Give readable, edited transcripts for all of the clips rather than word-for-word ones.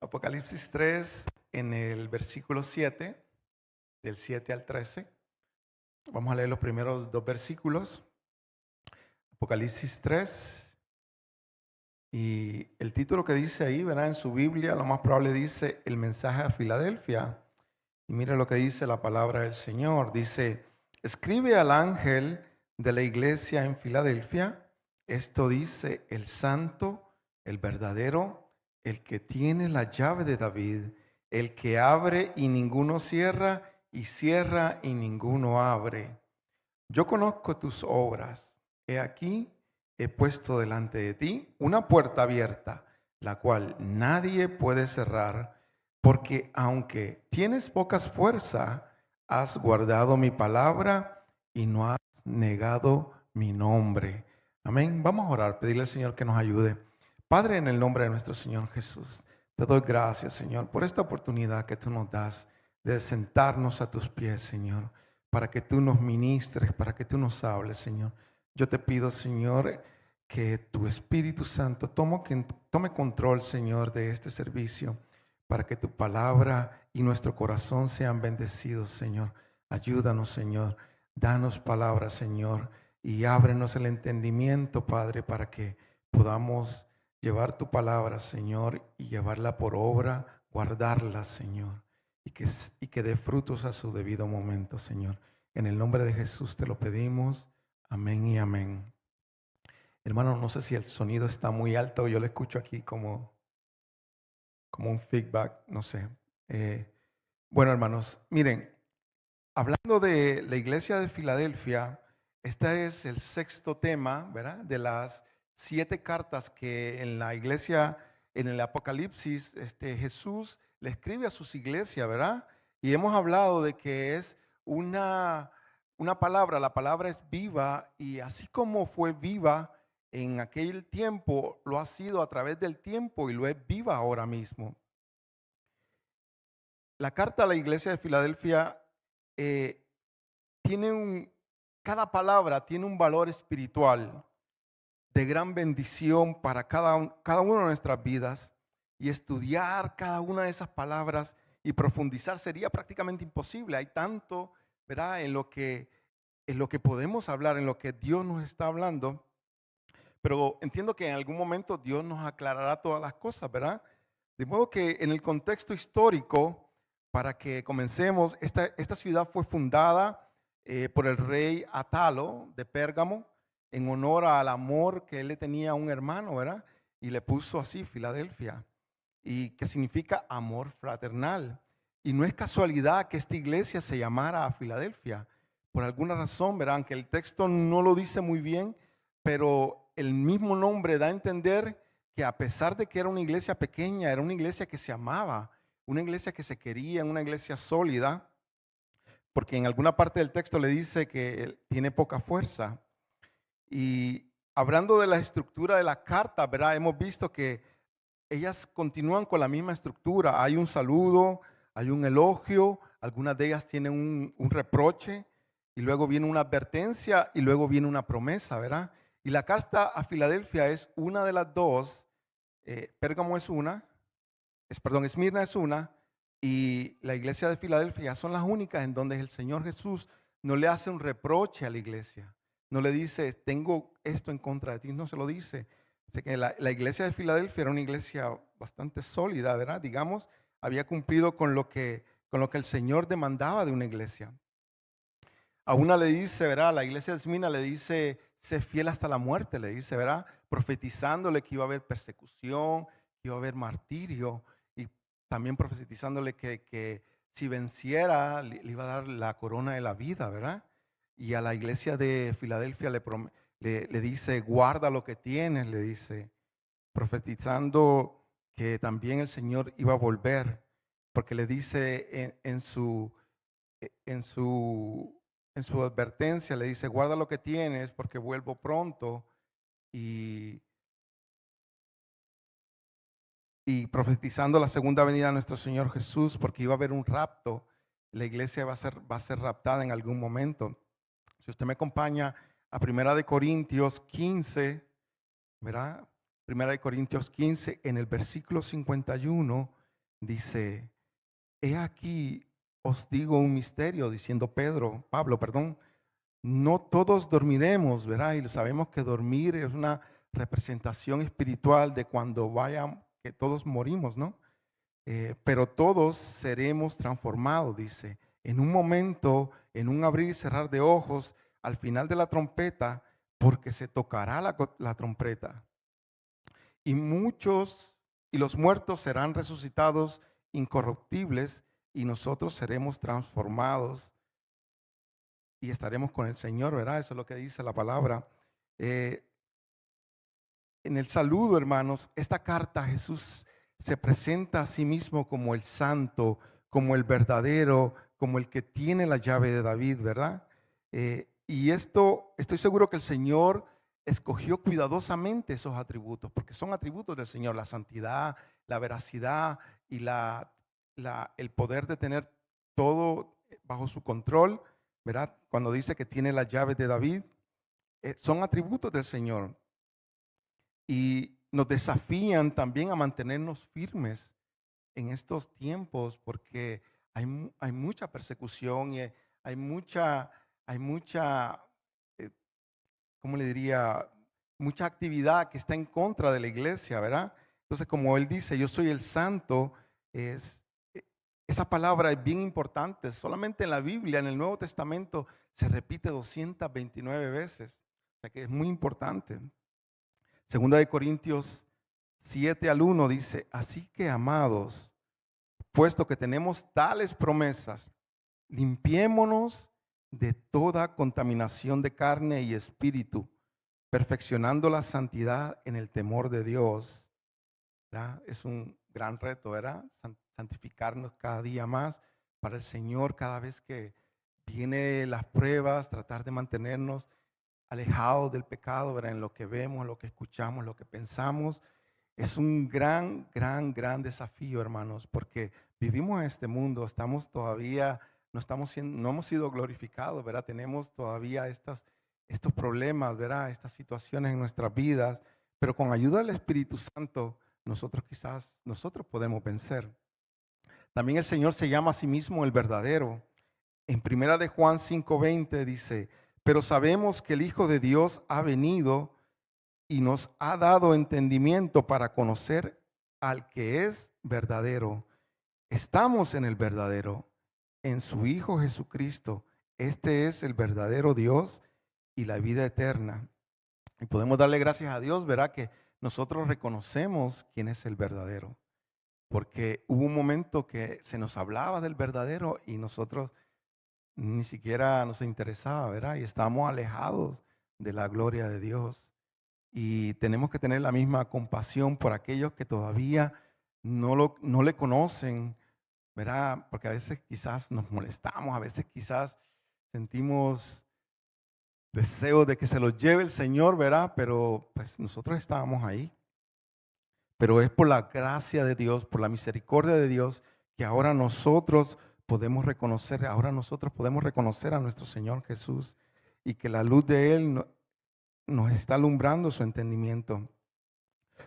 Apocalipsis 3 en el versículo 7, del 7 al 13. Vamos a leer los primeros dos versículos. Apocalipsis 3 y el título que dice ahí, ¿verdad? En su Biblia, lo más probable dice el mensaje a Filadelfia. Y mire lo que dice la palabra del Señor. Dice, escribe al ángel de la iglesia en Filadelfia. Esto dice el santo, el verdadero, el que tiene la llave de David, el que abre y ninguno cierra, y cierra y ninguno abre. Yo conozco tus obras. He aquí, he puesto delante de ti una puerta abierta, la cual nadie puede cerrar, porque aunque tienes pocas fuerzas, has guardado mi palabra y no has negado mi nombre. Amén. Vamos a orar, pedirle al Señor que nos ayude. Padre, en el nombre de nuestro Señor Jesús, te doy gracias, Señor, por esta oportunidad que tú nos das de sentarnos a tus pies, Señor, para que tú nos ministres, para que tú nos hables, Señor. Yo te pido, Señor, que tu Espíritu Santo tome control, Señor, de este servicio, para que tu palabra y nuestro corazón sean bendecidos, Señor. Ayúdanos, Señor. Danos palabras, Señor, y ábrenos el entendimiento, Padre, para que podamos llevar tu palabra, Señor, y llevarla por obra, guardarla, Señor, y que dé frutos a su debido momento, Señor. En el nombre de Jesús te lo pedimos. Amén y amén. Hermano, no sé si el sonido está muy alto. Yo lo escucho aquí como un feedback, no sé. Bueno, hermanos, miren, hablando de la iglesia de Filadelfia, este es el sexto tema, ¿verdad? De las 7 cartas que en la iglesia, en el Apocalipsis, Jesús le escribe a sus iglesias, ¿verdad? Y hemos hablado de que es una palabra, la palabra es viva, y así como fue viva en aquel tiempo, lo ha sido a través del tiempo y lo es viva ahora mismo. La carta a la iglesia de Filadelfia eh, cada palabra tiene un valor espiritual de gran bendición para cada una de nuestras vidas, y estudiar cada una de esas palabras y profundizar sería prácticamente imposible. Hay tanto, ¿verdad?, en lo que podemos hablar, en lo que Dios nos está hablando, pero entiendo que en algún momento Dios nos aclarará todas las cosas, ¿verdad? De modo que en el contexto histórico, para que comencemos, esta ciudad fue fundada por el rey Atalo de Pérgamo en honor al amor que él le tenía a un hermano, ¿verdad? Y le puso así Filadelfia, y que significa amor fraternal. Y no es casualidad que esta iglesia se llamara Filadelfia. Por alguna razón, verán que el texto no lo dice muy bien, pero el mismo nombre da a entender que a pesar de que era una iglesia pequeña, era una iglesia que se amaba, una iglesia que se quería, una iglesia sólida, porque en alguna parte del texto le dice que tiene poca fuerza. Y hablando de la estructura de la carta, ¿verdad? Hemos visto que ellas continúan con la misma estructura. Hay un saludo, hay un elogio, algunas de ellas tienen un reproche, y luego viene una advertencia, y luego viene una promesa, ¿verdad? Y la carta a Filadelfia es una de las dos. Pérgamo es una, Esmirna es una, y la iglesia de Filadelfia son las únicas en donde el Señor Jesús no le hace un reproche a la iglesia. No le dice, tengo esto en contra de ti, no se lo dice. Sé que la iglesia de Filadelfia era una iglesia bastante sólida, ¿verdad? Digamos, había cumplido con lo que el Señor demandaba de una iglesia. A una le dice, ¿verdad? La iglesia de Esmirna le dice, sé fiel hasta la muerte, le dice, ¿verdad? Profetizándole que iba a haber persecución, que iba a haber martirio, y también profetizándole que si venciera le iba a dar la corona de la vida, ¿verdad? Y a la iglesia de Filadelfia le dice, guarda lo que tienes, le dice, profetizando que también el Señor iba a volver, porque le dice en su en su advertencia, le dice, guarda lo que tienes porque vuelvo pronto, y, y profetizando la segunda venida de nuestro Señor Jesús, porque iba a haber un rapto. La iglesia va a ser raptada en algún momento. Si usted me acompaña a Primera de Corintios 15, ¿verdad? Primera de Corintios 15, en el versículo 51, dice: he aquí os digo un misterio, diciendo Pablo, no todos dormiremos, ¿verdad? Y sabemos que dormir es una representación espiritual de cuando vayan, que todos morimos, ¿no? Pero todos seremos transformados, dice, en un momento, en un abrir y cerrar de ojos, al final de la trompeta, porque se tocará la trompeta. Y los muertos serán resucitados incorruptibles, y nosotros seremos transformados y estaremos con el Señor, ¿verdad? Eso es lo que dice la palabra. En el saludo, hermanos, esta carta Jesús se presenta a sí mismo como el santo, como el verdadero, como el que tiene la llave de David, ¿verdad? Y esto, estoy seguro que el Señor escogió cuidadosamente esos atributos, porque son atributos del Señor: la santidad, la veracidad y el poder de tener todo bajo su control, ¿verdad? Cuando dice que tiene la llave de David, son atributos del Señor. Y nos desafían también a mantenernos firmes en estos tiempos, porque hay mucha persecución y hay mucha, eh, ¿cómo le diría? Mucha actividad que está en contra de la iglesia, ¿verdad? Entonces, como él dice, yo soy el santo, esa palabra es bien importante. Solamente en la Biblia, en el Nuevo Testamento, se repite 229 veces. O sea que es muy importante. Segunda de Corintios 7:1 dice: así que, amados, puesto que tenemos tales promesas, limpiémonos de toda contaminación de carne y espíritu, perfeccionando la santidad en el temor de Dios. ¿Verdad? Es un gran reto, ¿verdad? Santificarnos cada día más para el Señor. Cada vez que vienen las pruebas, tratar de mantenernos alejados del pecado, ¿verdad? En lo que vemos, en lo que escuchamos, en lo que pensamos. Es un gran desafío, hermanos, porque vivimos en este mundo, estamos todavía, no hemos sido glorificados, ¿verdad? Tenemos todavía estos problemas, ¿verdad? Estas situaciones en nuestras vidas, pero con ayuda del Espíritu Santo, nosotros podemos vencer. También el Señor se llama a sí mismo el verdadero. En primera de Juan 5:20 dice: pero sabemos que el Hijo de Dios ha venido y nos ha dado entendimiento para conocer al que es verdadero. Estamos en el verdadero, en su Hijo Jesucristo. Este es el verdadero Dios y la vida eterna. Y podemos darle gracias a Dios, ¿verdad? Que nosotros reconocemos quién es el verdadero. Porque hubo un momento que se nos hablaba del verdadero y nosotros ni siquiera nos interesaba, ¿verdad? Y estábamos alejados de la gloria de Dios. Y tenemos que tener la misma compasión por aquellos que todavía no le conocen, ¿verdad? Porque a veces quizás nos molestamos, a veces quizás sentimos deseos de que se los lleve el Señor, ¿verdad? Pero pues nosotros estábamos ahí. Pero es por la gracia de Dios, por la misericordia de Dios, que ahora nosotros podemos reconocer a nuestro Señor Jesús, y que la luz de Él nos está alumbrando su entendimiento.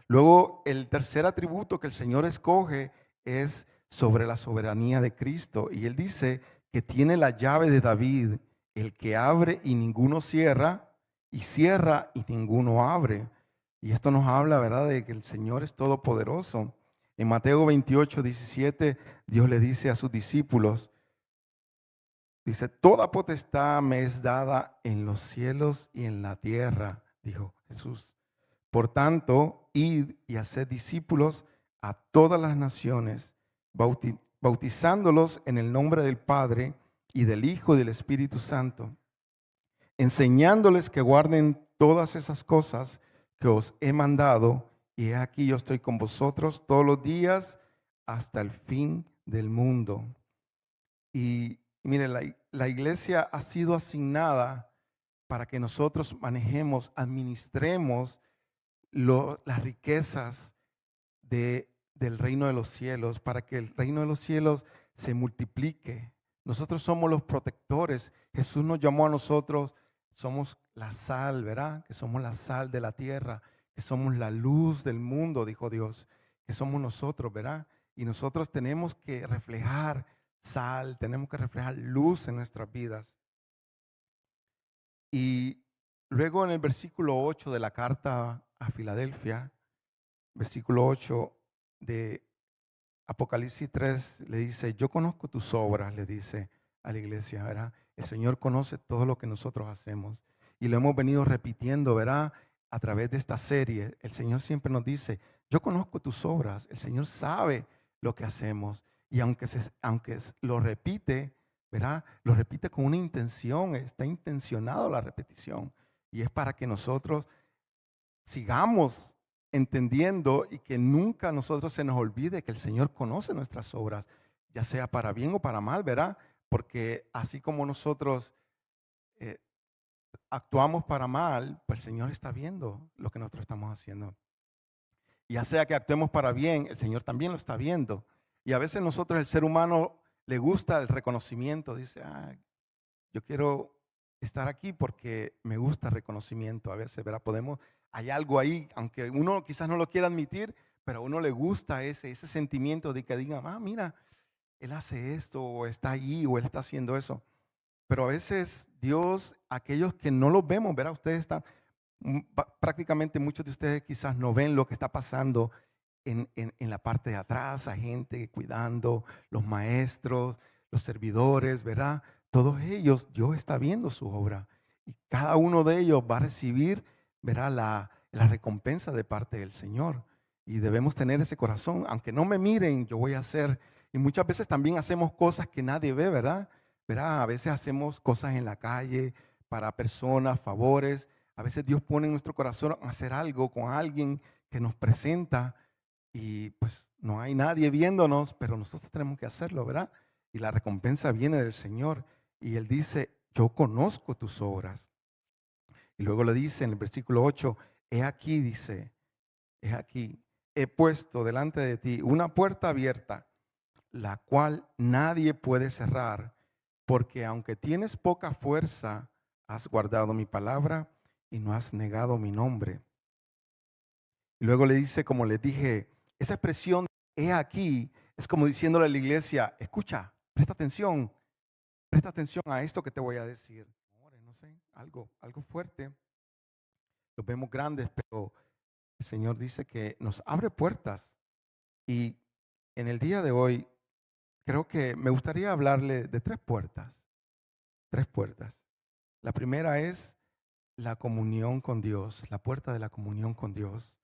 Luego, el tercer atributo que el Señor escoge es sobre la soberanía de Cristo. Y Él dice que tiene la llave de David, el que abre y ninguno cierra, y cierra y ninguno abre. Y esto nos habla, ¿verdad?, de que el Señor es todopoderoso. En Mateo 28:17, Dios le dice a sus discípulos, dice: toda potestad me es dada en los cielos y en la tierra, dijo Jesús. Por tanto, id y haced discípulos a todas las naciones, bautizándolos en el nombre del Padre y del Hijo y del Espíritu Santo, enseñándoles que guarden todas esas cosas que os he mandado, y he aquí yo estoy con vosotros todos los días hasta el fin del mundo. Y mire, la iglesia ha sido asignada para que nosotros manejemos, administremos las riquezas del reino de los cielos, para que el reino de los cielos se multiplique. Nosotros somos los protectores. Jesús nos llamó a nosotros, somos la sal, ¿verdad? Que somos la sal de la tierra, que somos la luz del mundo, dijo Dios, que somos nosotros, ¿verdad? Y nosotros tenemos que reflejar sal, tenemos que reflejar luz en nuestras vidas. Y luego en el versículo 8 de la carta a Filadelfia, versículo 8 de Apocalipsis 3, le dice, yo conozco tus obras, le dice a la iglesia, ¿verdad? El Señor conoce todo lo que nosotros hacemos y lo hemos venido repitiendo, ¿verdad? A través de esta serie, el Señor siempre nos dice, yo conozco tus obras, el Señor sabe lo que hacemos y aunque lo repite, ¿verdad? Lo repite con una intención, está intencionado la repetición y es para que nosotros sigamos entendiendo y que nunca a nosotros se nos olvide que el Señor conoce nuestras obras, ya sea para bien o para mal, ¿verdad? Porque así como nosotros eh, actuamos para mal, pues el Señor está viendo lo que nosotros estamos haciendo. Ya sea que actuemos para bien, el Señor también lo está viendo. Y a veces nosotros, el ser humano, le gusta el reconocimiento, dice, yo quiero estar aquí porque me gusta el reconocimiento. A veces, ¿verdad? Hay algo ahí, aunque uno quizás no lo quiera admitir, pero a uno le gusta ese sentimiento de que digan, mira, él hace esto, o está allí, o él está haciendo eso. Pero a veces Dios, aquellos que no los vemos, ¿verdad? Ustedes están, prácticamente muchos de ustedes quizás no ven lo que está pasando en la parte de atrás, a gente cuidando, los maestros, los servidores, ¿verdad? Todos ellos, Dios está viendo su obra y cada uno de ellos va a recibir, ¿verdad? La recompensa de parte del Señor. Y debemos tener ese corazón, aunque no me miren, yo voy a hacer. Y muchas veces también hacemos cosas que nadie ve, ¿verdad? ¿Verdad? A veces hacemos cosas en la calle para personas, favores. A veces Dios pone en nuestro corazón hacer algo con alguien que nos presenta y pues no hay nadie viéndonos, pero nosotros tenemos que hacerlo, ¿verdad? Y la recompensa viene del Señor. Y Él dice, yo conozco tus obras. Y luego le dice en el versículo 8, he aquí, dice, he aquí, he puesto delante de ti una puerta abierta, la cual nadie puede cerrar, porque aunque tienes poca fuerza, has guardado mi palabra y no has negado mi nombre. Y luego le dice, como les dije, esa expresión, he aquí, es como diciéndole a la iglesia, escucha, presta atención a esto que te voy a decir. No sé, algo fuerte. Los vemos grandes, pero el Señor dice que nos abre puertas. Y en el día de hoy, creo que me gustaría hablarle de tres puertas. Tres puertas. La primera es la comunión con Dios, la puerta de la comunión con Dios.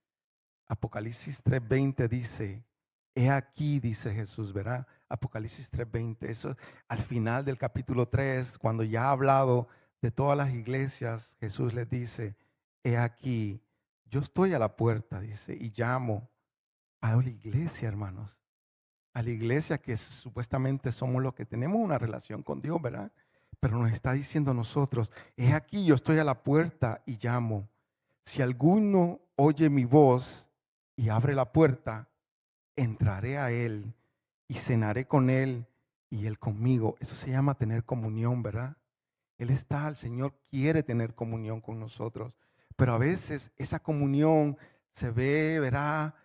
Apocalipsis 3:20 dice, he aquí, dice Jesús, ¿verdad? Apocalipsis 3:20, eso al final del capítulo 3, cuando ya ha hablado de todas las iglesias, Jesús les dice, he aquí, yo estoy a la puerta, dice, y llamo a la iglesia, hermanos, a la iglesia que supuestamente somos los que tenemos una relación con Dios, ¿verdad? Pero nos está diciendo a nosotros, he aquí, yo estoy a la puerta y llamo. Si alguno oye mi voz y abre la puerta, entraré a él y cenaré con él y él conmigo. Eso se llama tener comunión, ¿verdad? El Señor quiere tener comunión con nosotros, pero a veces esa comunión se ve, verá,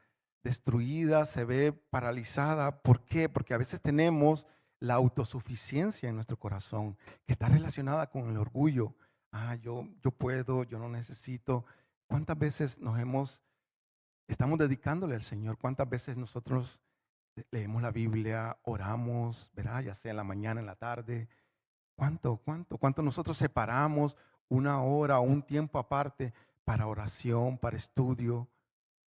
destruida, se ve paralizada. ¿Por qué? Porque a veces tenemos la autosuficiencia en nuestro corazón, que está relacionada con el orgullo. Yo puedo, yo no necesito. ¿Cuántas veces estamos dedicándole al Señor? ¿Cuántas veces nosotros leemos la Biblia, oramos, verá, ya sea en la mañana, en la tarde? ¿Cuánto nosotros separamos una hora o un tiempo aparte para oración, para estudio?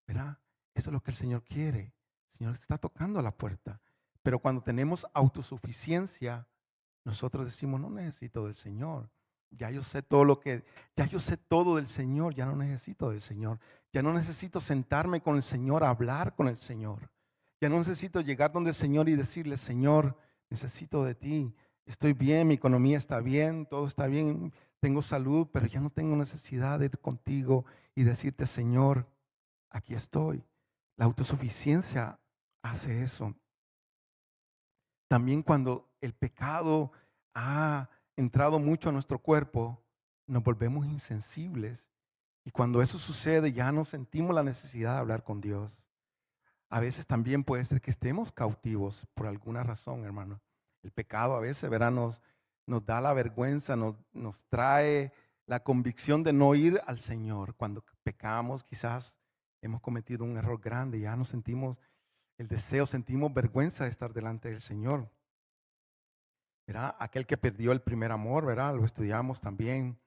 ¿Verdad? Eso es lo que el Señor quiere. El Señor está tocando a la puerta. Pero cuando tenemos autosuficiencia, nosotros decimos, no necesito del Señor. Ya yo sé todo del Señor, ya no necesito del Señor. Ya no necesito sentarme con el Señor, a hablar con el Señor. Ya no necesito llegar donde el Señor y decirle, Señor, necesito de ti. Estoy bien, mi economía está bien, todo está bien, tengo salud, pero ya no tengo necesidad de ir contigo y decirte, Señor, aquí estoy. La autosuficiencia hace eso. También cuando el pecado ha entrado mucho a nuestro cuerpo, nos volvemos insensibles Y cuando eso sucede, ya no sentimos la necesidad de hablar con Dios. A veces también puede ser que estemos cautivos por alguna razón, hermano. El pecado a veces, ¿verdad? Nos da la vergüenza, nos trae la convicción de no ir al Señor. Cuando pecamos, quizás hemos cometido un error grande, ya no sentimos el deseo, sentimos vergüenza de estar delante del Señor. ¿Verdad? Aquel que perdió el primer amor, ¿verdad? Lo estudiamos también.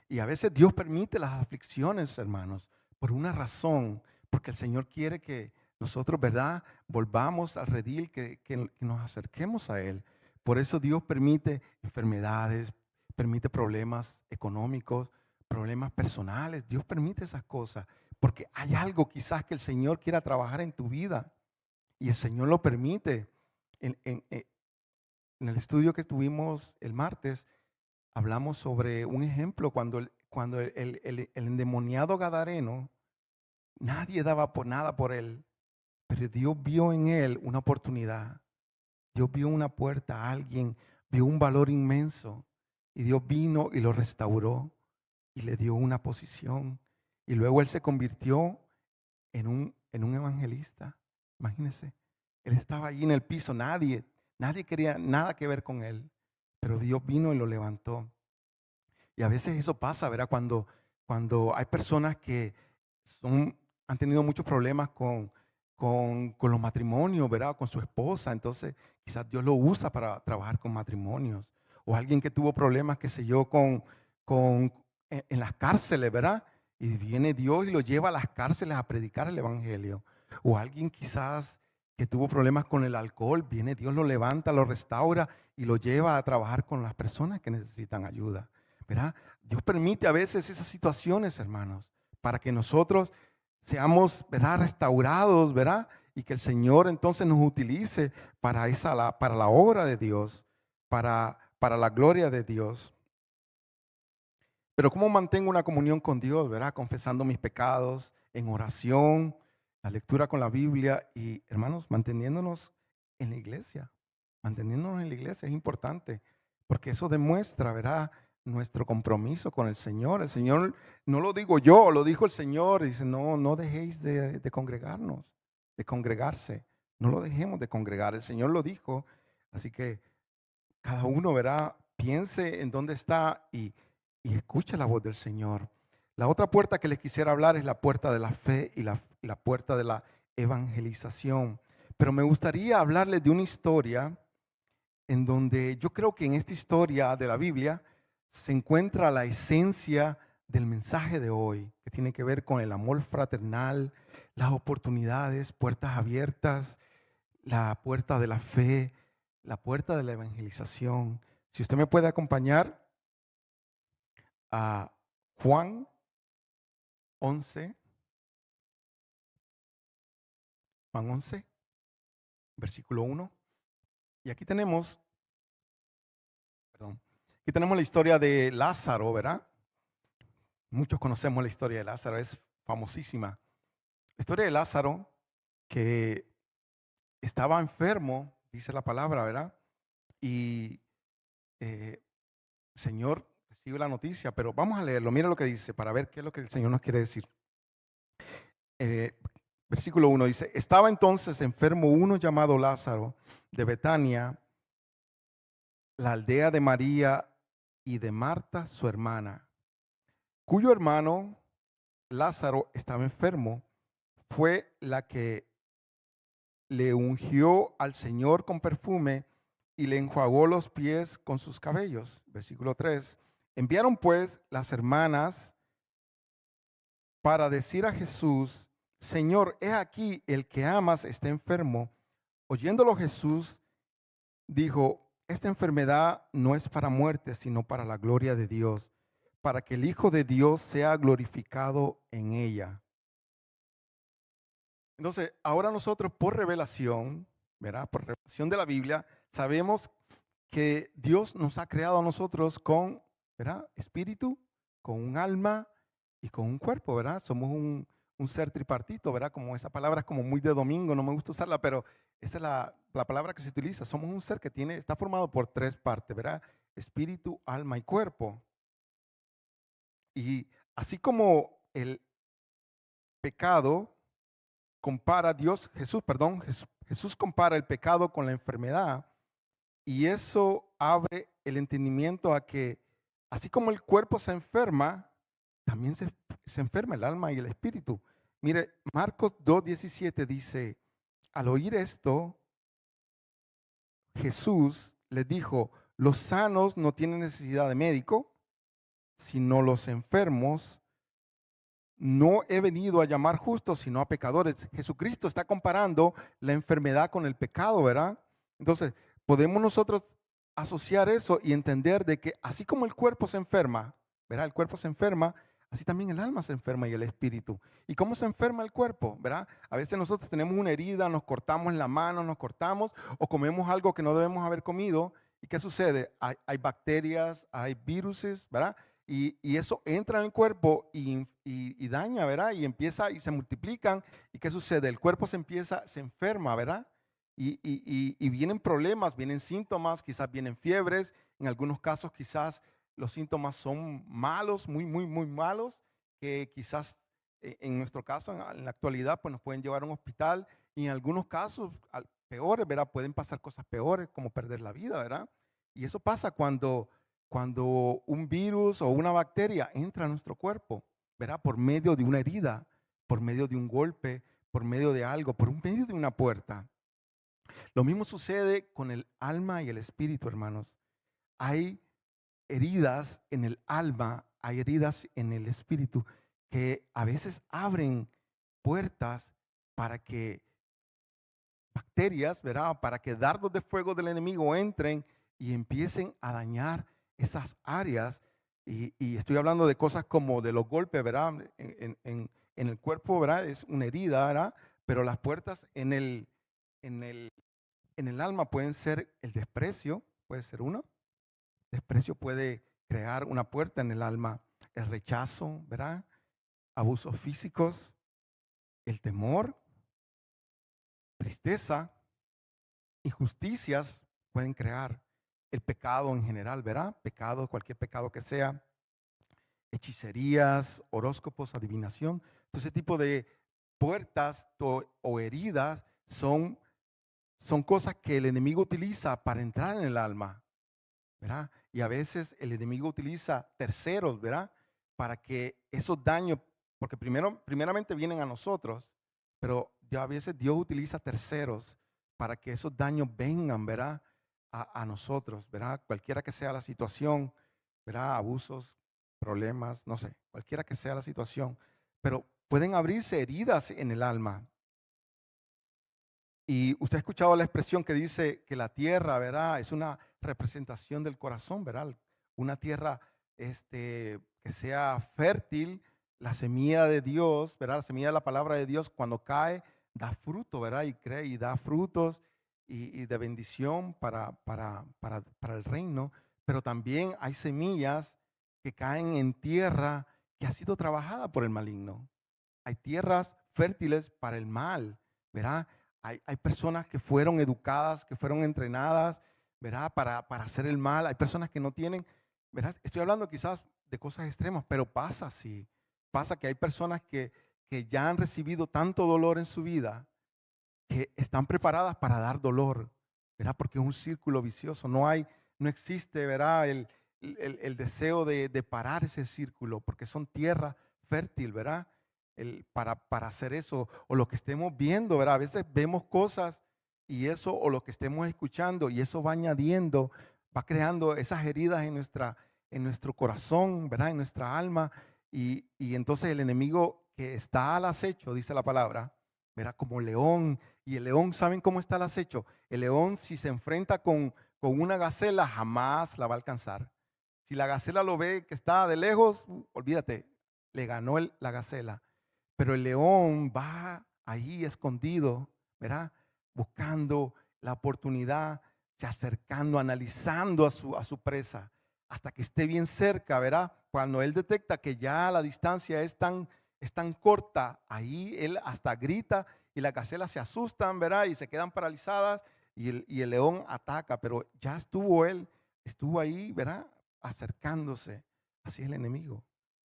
Y a veces Dios permite las aflicciones, hermanos, por una razón, porque el Señor quiere que nosotros, ¿verdad?, volvamos al redil, que nos acerquemos a Él. Por eso Dios permite enfermedades, permite problemas económicos, problemas personales. Dios permite esas cosas, porque hay algo quizás que el Señor quiera trabajar en tu vida y el Señor lo permite. En el estudio que tuvimos el martes, hablamos sobre un ejemplo cuando el endemoniado gadareno, nadie daba por nada por él, pero Dios vio en él una oportunidad. Dios vio una puerta a alguien, vio un valor inmenso y Dios vino y lo restauró y le dio una posición. Y luego él se convirtió en un evangelista. Imagínense, él estaba allí en el piso, nadie quería nada que ver con él, pero Dios vino y lo levantó. Y a veces eso pasa, ¿verdad? Cuando hay personas que han tenido muchos problemas con los matrimonios, ¿verdad? Con su esposa. Entonces, quizás Dios lo usa para trabajar con matrimonios. O alguien que tuvo problemas, qué sé yo, en las cárceles, ¿verdad? Y viene Dios y lo lleva a las cárceles a predicar el evangelio. O alguien quizás que tuvo problemas con el alcohol, viene Dios, lo levanta, lo restaura y lo lleva a trabajar con las personas que necesitan ayuda. ¿Verdad? Dios permite a veces esas situaciones, hermanos, para que nosotros seamos, ¿verdad?, restaurados, ¿verdad? Y que el Señor entonces nos utilice para la obra de Dios, para la gloria de Dios. Pero ¿cómo mantengo una comunión con Dios, ¿verdad? Confesando mis pecados, en oración, la lectura con la Biblia y, hermanos, manteniéndonos en la iglesia. Manteniéndonos en la iglesia es importante, porque eso demuestra, ¿verdad?, nuestro compromiso con el Señor. El Señor, no lo digo yo, lo dijo el Señor. Dice, no dejéis de congregarnos, de congregarse. No lo dejemos de congregar. El Señor lo dijo. Así que cada uno, ¿verdad?, piense en dónde está y escuche la voz del Señor. La otra puerta que les quisiera hablar es la puerta de la fe y la puerta de la evangelización. Pero me gustaría hablarles de una historia en donde yo creo que en esta historia de la Biblia se encuentra la esencia del mensaje de hoy, que tiene que ver con el amor fraternal, las oportunidades, puertas abiertas, la puerta de la fe, la puerta de la evangelización. Si usted me puede acompañar a Juan 11, Juan 11, versículo 1. Y aquí tenemos, perdón, aquí tenemos la historia de Lázaro, ¿verdad? Muchos conocemos la historia de Lázaro, es famosísima. La historia de Lázaro, que estaba enfermo, dice la palabra, ¿verdad? Y el Señor recibe la noticia, pero vamos a leerlo. Mira lo que dice para ver qué es lo que el Señor nos quiere decir. Eh, Versículo 1 dice, estaba entonces enfermo uno llamado Lázaro de Betania, la aldea de María y de Marta, su hermana, cuyo hermano Lázaro estaba enfermo. Fue la que le ungió al Señor con perfume y le enjuagó los pies con sus cabellos. Versículo 3. Enviaron pues las hermanas para decir a Jesús, Señor, he aquí el que amas está enfermo. Oyéndolo Jesús dijo, esta enfermedad no es para muerte, sino para la gloria de Dios, para que el Hijo de Dios sea glorificado en ella. Entonces, ahora nosotros por revelación, ¿verdad? Por revelación de la Biblia, sabemos que Dios nos ha creado a nosotros con, ¿verdad?, espíritu, con un alma y con un cuerpo, ¿verdad? Somos un ser tripartito, ¿verdad? Como esa palabra es como muy de domingo, no me gusta usarla, pero esa es la palabra que se utiliza. Somos un ser que está formado por tres partes, ¿verdad? Espíritu, alma y cuerpo. Y así como el pecado compara Jesús compara el pecado con la enfermedad y eso abre el entendimiento a que así como el cuerpo se enferma, también se enferma el alma y el espíritu. Mire, Marcos 2:17 dice, al oír esto, Jesús les dijo, los sanos no tienen necesidad de médico, sino los enfermos. No he venido a llamar justos, sino a pecadores. Jesucristo está comparando la enfermedad con el pecado, ¿verdad? Entonces, podemos nosotros asociar eso y entender de que así como el cuerpo se enferma, ¿verdad? El cuerpo se enferma, así también el alma se enferma y el espíritu. ¿Y cómo se enferma el cuerpo, verdad? A veces nosotros tenemos una herida, nos cortamos la mano, nos cortamos o comemos algo que no debemos haber comido. ¿Y qué sucede? Hay bacterias, hay viruses, ¿verdad? Y eso entra en el cuerpo y daña, ¿verdad? Y empieza y se multiplican. ¿Y qué sucede? El cuerpo se enferma, ¿verdad? Y vienen problemas, vienen síntomas, quizás vienen fiebres. En algunos casos quizás los síntomas son malos, muy, muy, muy malos, que quizás en nuestro caso, en la actualidad, pues nos pueden llevar a un hospital. Y en algunos casos peores, ¿verdad? Pueden pasar cosas peores como perder la vida, ¿verdad? Y eso pasa cuando un virus o una bacteria entra a nuestro cuerpo, ¿verdad? Por medio de una herida, por medio de un golpe, por medio de algo, por medio de una puerta. Lo mismo sucede con el alma y el espíritu, hermanos. Hay heridas en el alma, hay heridas en el espíritu que a veces abren puertas para que bacterias, ¿verdad? Para que dardos de fuego del enemigo entren y empiecen a dañar esas áreas. Y estoy hablando de cosas como de los golpes, ¿verdad? En el cuerpo, ¿verdad? Es una herida, ¿verdad? Pero las puertas en el, en el alma pueden ser el desprecio, puede ser uno. Desprecio puede crear una puerta en el alma. El rechazo, ¿verdad? Abusos físicos, el temor, tristeza, injusticias pueden crear el pecado en general, ¿verdad? Pecado, cualquier pecado que sea, hechicerías, horóscopos, adivinación. Todo ese tipo de puertas o heridas son cosas que el enemigo utiliza para entrar en el alma, ¿verdad? Y a veces el enemigo utiliza terceros, ¿verdad? Para que esos daños, porque primeramente vienen a nosotros, pero ya a veces Dios utiliza terceros para que esos daños vengan, ¿verdad? A nosotros, ¿verdad? Cualquiera que sea la situación, ¿verdad? Abusos, problemas, no sé, cualquiera que sea la situación, pero pueden abrirse heridas en el alma. Y usted ha escuchado la expresión que dice que la tierra, ¿verdad? Es una representación del corazón, ¿verdad? Una tierra que sea fértil, la semilla de Dios, ¿verdad? La semilla de la palabra de Dios cuando cae da fruto, ¿verdad? Y cree y da frutos y de bendición para el reino. Pero también hay semillas que caen en tierra que ha sido trabajada por el maligno. Hay tierras fértiles para el mal, ¿verdad? Hay personas que fueron educadas, que fueron entrenadas, ¿verdad? Para hacer el mal. Hay personas que no tienen, ¿verdad? Estoy hablando quizás de cosas extremas, pero pasa así. Pasa que hay personas que ya han recibido tanto dolor en su vida que están preparadas para dar dolor, ¿verdad? Porque es un círculo vicioso. No existe, ¿verdad? El deseo de parar ese círculo, porque son tierra fértil, ¿verdad? Para hacer eso, o lo que estemos viendo, ¿verdad? A veces vemos cosas y eso, o lo que estemos escuchando, y eso va añadiendo, va creando esas heridas en nuestro corazón, ¿verdad? En nuestra alma, y entonces el enemigo que está al acecho, dice la palabra, ¿verdad? Como león, y el león, ¿saben cómo está el acecho? El león, si se enfrenta con una gacela, jamás la va a alcanzar. Si la gacela lo ve que está de lejos, olvídate, le ganó la gacela. Pero el león va ahí escondido, ¿verdad? Buscando la oportunidad, se acercando, analizando a su presa, hasta que esté bien cerca, ¿verdad? Cuando él detecta que ya la distancia es tan corta, ahí él hasta grita y las gacelas se asustan, ¿verdad? Y se quedan paralizadas y el león ataca, pero ya estuvo ahí, ¿verdad? Acercándose. Así es el enemigo.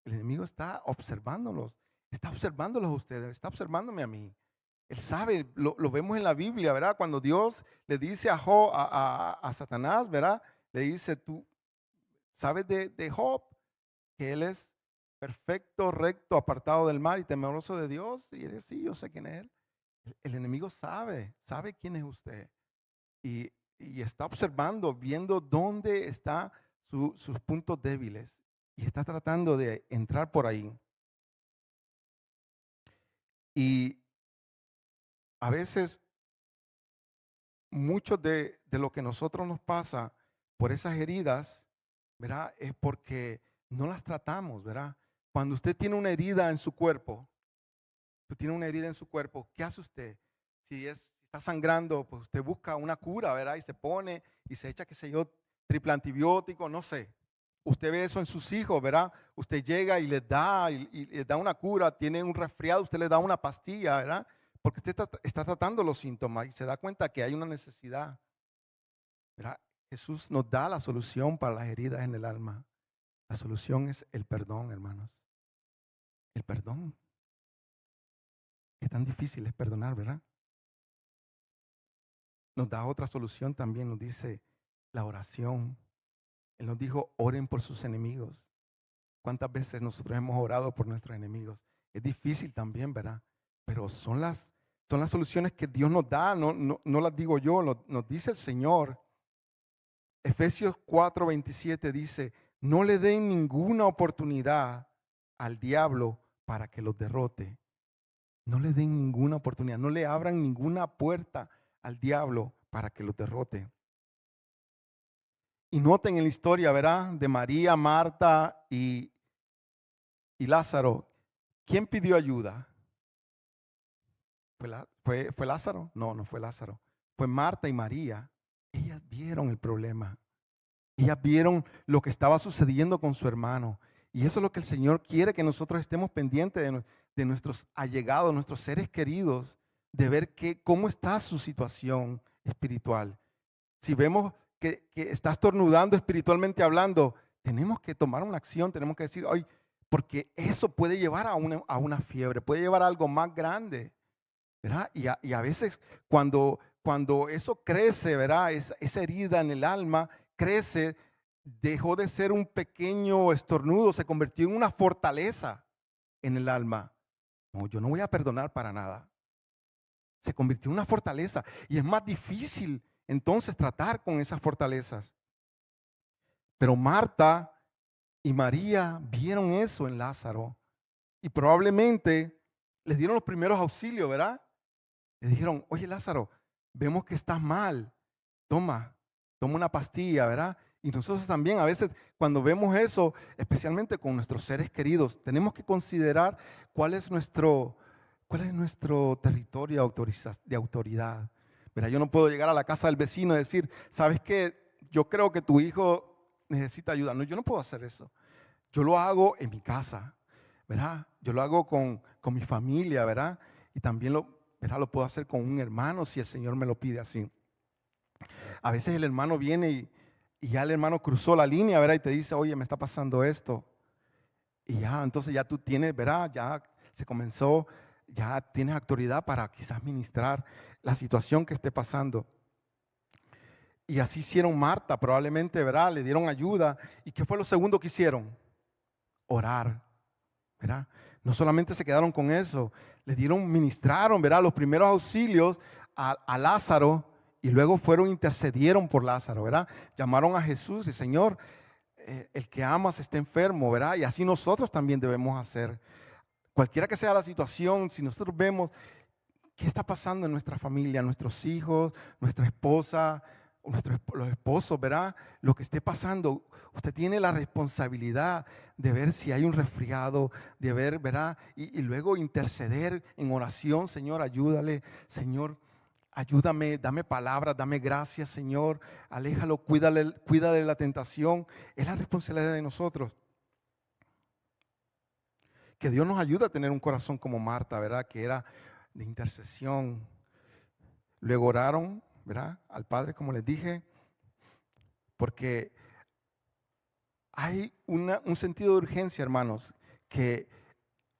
El enemigo está observándolos a ustedes, está observándome a mí. Él sabe, lo vemos en la Biblia, ¿verdad? Cuando Dios le dice a Satanás, ¿verdad? Le dice, tú sabes de Job, que él es perfecto, recto, apartado del mal y temeroso de Dios. Y él dice, sí, yo sé quién es él. El enemigo sabe quién es usted. Y está observando, viendo dónde están sus puntos débiles. Y está tratando de entrar por ahí. Y a veces, mucho de lo que nosotros nos pasa por esas heridas, ¿verdad? Es porque no las tratamos, ¿verdad? Cuando usted tiene una herida en su cuerpo, ¿qué hace usted? Si está sangrando, pues usted busca una cura, ¿verdad? Y se pone y se echa, qué sé yo, triple antibiótico, no sé. Usted ve eso en sus hijos, ¿verdad? Usted llega y les da una cura, tiene un resfriado, usted le da una pastilla, ¿verdad? Porque usted está tratando los síntomas y se da cuenta que hay una necesidad, ¿verdad? Jesús nos da la solución para las heridas en el alma. La solución es el perdón, hermanos. El perdón. Es tan difícil es perdonar, ¿verdad? Nos da otra solución también, nos dice la oración. Él nos dijo, oren por sus enemigos. ¿Cuántas veces nosotros hemos orado por nuestros enemigos? Es difícil también, ¿verdad? Pero son las soluciones que Dios nos da, no las digo yo, nos dice el Señor. Efesios 4:27 dice, no le den ninguna oportunidad al diablo para que los derrote. No le den ninguna oportunidad, no le abran ninguna puerta al diablo para que los derrote. Y noten en la historia, ¿verdad? De María, Marta y Lázaro. ¿Quién pidió ayuda? ¿Fue Lázaro? No, no fue Lázaro. Fue Marta y María. Ellas vieron el problema. Ellas vieron lo que estaba sucediendo con su hermano. Y eso es lo que el Señor quiere, que nosotros estemos pendientes de nuestros allegados, nuestros seres queridos, de ver cómo está su situación espiritual. Si vemos que está estornudando espiritualmente hablando, tenemos que tomar una acción, tenemos que decir, ay, porque eso puede llevar a una fiebre, puede llevar a algo más grande, ¿verdad? Y a veces cuando eso crece, ¿verdad? Esa herida en el alma crece, dejó de ser un pequeño estornudo, se convirtió en una fortaleza en el alma. No, yo no voy a perdonar para nada. Se convirtió en una fortaleza y es más difícil entonces tratar con esas fortalezas. Pero Marta y María vieron eso en Lázaro y probablemente les dieron los primeros auxilios, ¿verdad? Le dijeron, oye Lázaro, vemos que estás mal, toma una pastilla, ¿verdad? Y nosotros también a veces cuando vemos eso, especialmente con nuestros seres queridos, tenemos que considerar cuál es nuestro territorio de autoridad. Mira, yo no puedo llegar a la casa del vecino y decir, ¿sabes qué? Yo creo que tu hijo necesita ayuda. No, yo no puedo hacer eso. Yo lo hago en mi casa, ¿verdad? Yo lo hago con mi familia, ¿verdad? Y también ¿verdad? Lo puedo hacer con un hermano si el Señor me lo pide así. A veces el hermano viene y ya el hermano cruzó la línea, ¿verdad? Y te dice, oye, me está pasando esto. Y ya, entonces ya tú tienes, ¿verdad? Ya se comenzó, ya tienes autoridad para quizás ministrar la situación que esté pasando. Y así hicieron Marta, probablemente, ¿verdad? Le dieron ayuda. ¿Y qué fue lo segundo que hicieron? Orar, ¿verdad? No solamente se quedaron con eso, ministraron, ¿verdad? Los primeros auxilios a Lázaro y luego intercedieron por Lázaro, ¿verdad? Llamaron a Jesús y Señor, el que amas está enfermo, ¿verdad? Y así nosotros también debemos hacer. Cualquiera que sea la situación, si nosotros vemos qué está pasando en nuestra familia, nuestros hijos, nuestra esposa, los esposos, ¿verdad? Lo que esté pasando, usted tiene la responsabilidad de ver si hay un resfriado, de ver, ¿verdad? Y luego interceder en oración, Señor, ayúdale, Señor, ayúdame, dame palabras, dame gracias, Señor, aléjalo, cuídale de la tentación. Es la responsabilidad de nosotros. Que Dios nos ayude a tener un corazón como Marta, ¿verdad? Que era de intercesión. Luego oraron, ¿verdad? Al Padre, como les dije, porque hay un sentido de urgencia, hermanos, que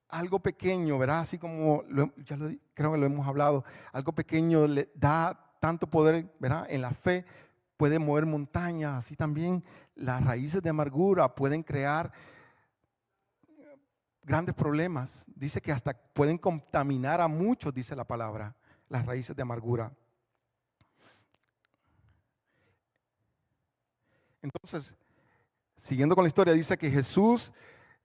algo pequeño, ¿verdad? Así como creo que lo hemos hablado, algo pequeño le da tanto poder, ¿verdad? En la fe puede mover montañas, así también las raíces de amargura pueden crear grandes problemas. Dice que hasta pueden contaminar a muchos, dice la palabra, las raíces de amargura. Entonces, siguiendo con la historia, dice que Jesús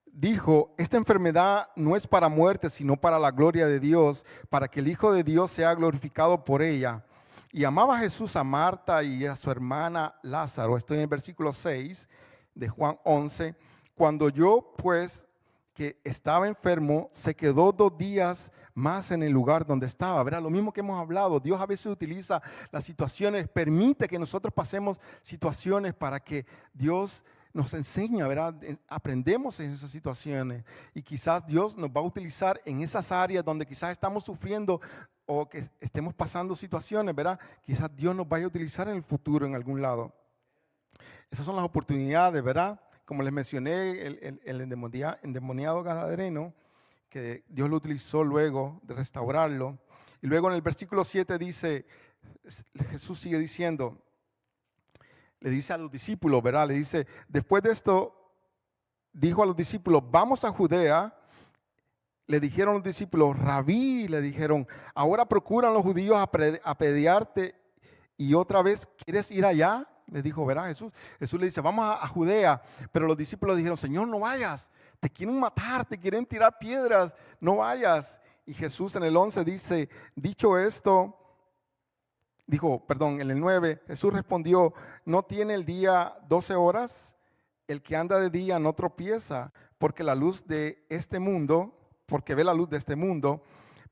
dijo, esta enfermedad no es para muerte, sino para la gloria de Dios, para que el Hijo de Dios sea glorificado por ella. Y amaba Jesús a Marta y a su hermana Lázaro. Estoy en el versículo 6 de Juan 11. Cuando yo, pues, que estaba enfermo, se quedó 2 días más en el lugar donde estaba. ¿Verdad? Lo mismo que hemos hablado, Dios a veces utiliza las situaciones, permite que nosotros pasemos situaciones para que Dios nos enseña, ¿verdad? Aprendemos en esas situaciones y quizás Dios nos va a utilizar en esas áreas donde quizás estamos sufriendo o que estemos pasando situaciones, ¿verdad? Quizás Dios nos vaya a utilizar en el futuro en algún lado. Esas son las oportunidades, ¿verdad? Como les mencioné, el endemoniado gadareno, que Dios lo utilizó luego de restaurarlo. Y luego en el versículo 7 dice, Jesús sigue diciendo, le dice a los discípulos, ¿verdad? Le dice, después de esto, dijo a los discípulos, vamos a Judea. Le dijeron los discípulos, Rabí, le dijeron, ahora procuran los judíos apedrearte y otra vez, ¿quieres ir allá? Le dijo, ¿verdad? Jesús le dice, vamos a Judea. Pero los discípulos dijeron, Señor, no vayas, te quieren matar, te quieren tirar piedras, no vayas. Y Jesús en el 11 dice, dicho esto, en el 9, Jesús respondió, ¿no tiene el día 12 horas? El que anda de día no tropieza, porque ve la luz de este mundo,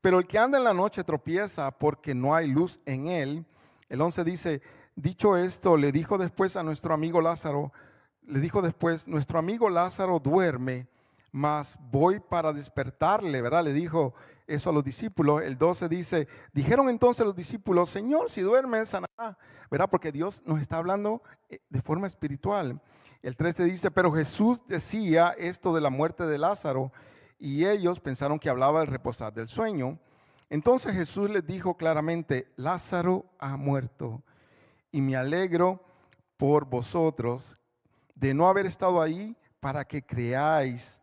pero el que anda en la noche tropieza porque no hay luz en él. El 11 dice, dicho esto, le dijo después, nuestro amigo Lázaro duerme, mas voy para despertarle, ¿verdad? Le dijo eso a los discípulos. El 12 dice, dijeron entonces los discípulos, Señor, si duerme, sanará, ¿verdad? Porque Dios nos está hablando de forma espiritual. El 13 dice, pero Jesús decía esto de la muerte de Lázaro y ellos pensaron que hablaba del reposar del sueño. Entonces Jesús les dijo claramente, Lázaro ha muerto y me alegro por vosotros de no haber estado ahí para que creáis.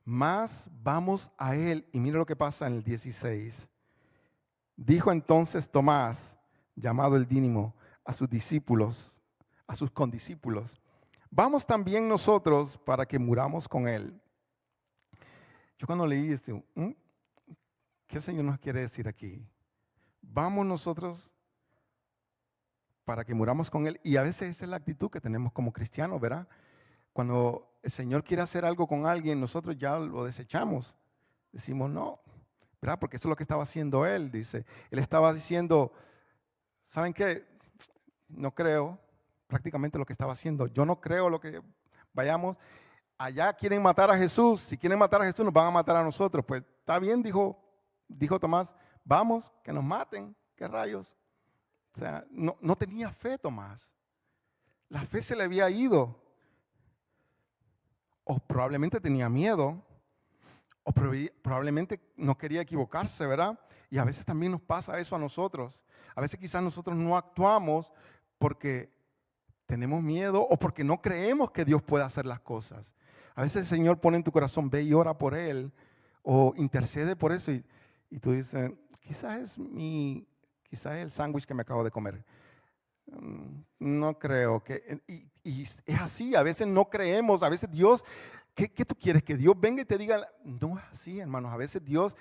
Mas vamos a él. Y mira lo que pasa en el 16. Dijo entonces Tomás, llamado el Dídimo, a sus discípulos, a sus condiscípulos, vamos también nosotros para que muramos con él. Yo cuando leí esto, ¿qué el Señor nos quiere decir aquí? Vamos nosotros para que muramos con él. Y a veces esa es la actitud que tenemos como cristianos, ¿verdad? Cuando el Señor quiere hacer algo con alguien, nosotros ya lo desechamos. Decimos no, ¿verdad? Porque eso es lo que estaba haciendo él, dice. Él estaba diciendo, ¿saben qué? No creo, prácticamente lo que estaba haciendo. Yo no creo lo que vayamos. Allá quieren matar a Jesús. Si quieren matar a Jesús, nos van a matar a nosotros. Pues está bien, dijo Tomás, vamos, que nos maten. ¿Qué rayos? O sea, no tenía fe Tomás. La fe se le había ido. O probablemente tenía miedo, o probablemente no quería equivocarse, ¿verdad? Y a veces también nos pasa eso a nosotros. A veces quizás nosotros no actuamos porque tenemos miedo o porque no creemos que Dios pueda hacer las cosas. A veces el Señor pone en tu corazón, ve y ora por Él, o intercede por eso, y tú dices, quizás es el sándwich que me acabo de comer. No creo que, y es así, a veces no creemos, a veces Dios, ¿qué tú quieres? Que Dios venga y te diga, no es así, hermanos, a veces Dios